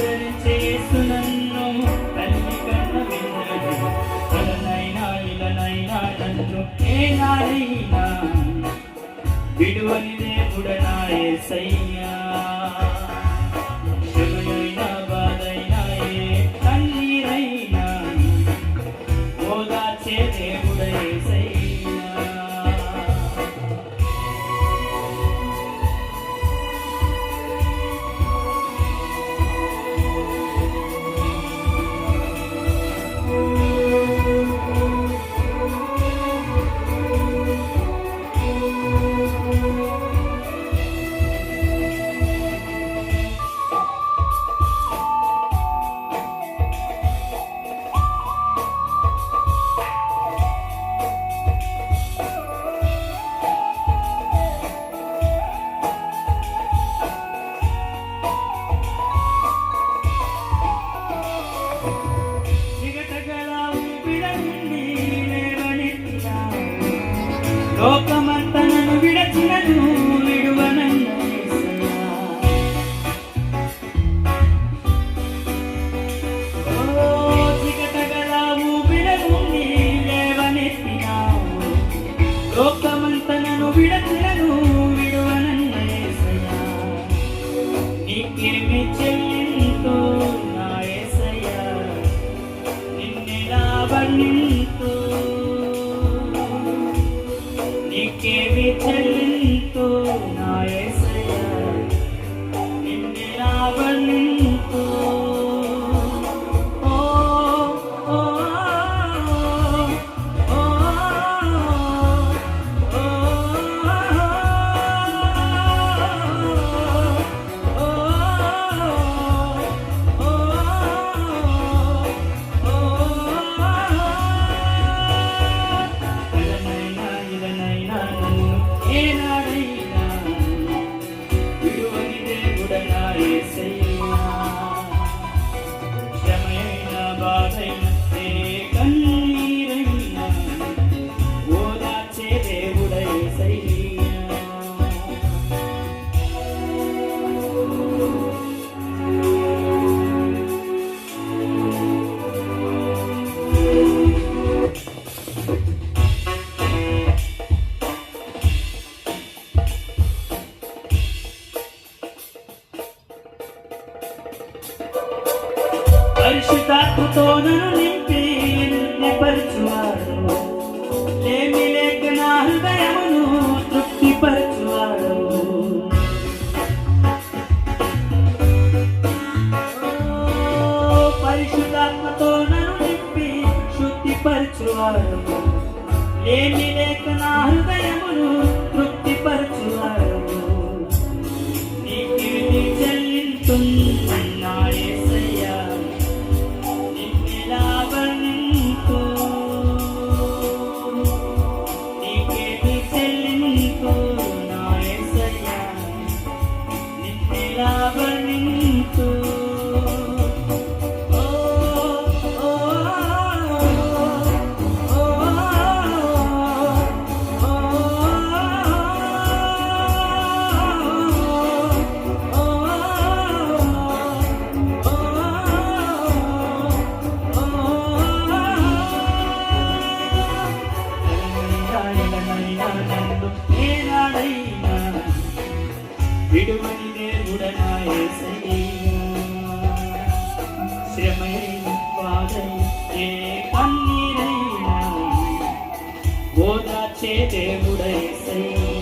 ఆదరించే యేసు నన్ను తల్లి కన్న విన్నది. అలనైనా ఇలనైనా నన్ను ఏనాడైనా విడువని దేవుడనా యేసయ్యా. శ్రమయైనా బాధైనా ఏ కన్నీరైనా ఓదార్చే దేవుడ యేసయ్యా. లోకమంతా నన్ను విడచినను విడువనన్న యేసయ్యా. ఓ చిగటగల ఊపిర నుండి లేవనెత్తినావు. లోకమంతా నన్ను విడచినను విడువనన్న యేసయ్యా. నీకేమి చెల్లింతో నా యేసయ్యా, నిన్నెలా వర్ణింతో. నీకేమి చెల్లింతో నా యేసయ్యా, నిన్నెలా వర్ణింతో. ఓ ఓ ఓ ఏనాడైనా విడువని దేవుడనా యేసయ్యా. శ్రమయైన బాధైన ఏ కన్నీరైనా ఓదార్చే దేవుడ యేసయ్యా. పరిశుద్ధాత్మతో నన్ను నింపి తృప్తిపరచువాడు, లేమి లేక నా హృదయమును తృప్తిపరచువాడు. పరిశుద్ధాత్మతో నన్ను నింపి శుద్ధిపరచువాడు, లేమి లేక నా హృదయమును తృప్తిపరచువాడు. నీకు చెల్లింతున్నా యేసయ్యా, నిన్నెలా వర్ణింతు. నీకేమి చెల్లింతు నా యేసయ్యా, నిన్నెలా వర్ణింతు. ఏనాడైనా విడువని దేవుడనా యేసయ్యా. శ్రమయైన బాధైన ఏ కన్నీరైనా ఓదార్చే దేవుడ యేసయ్యా.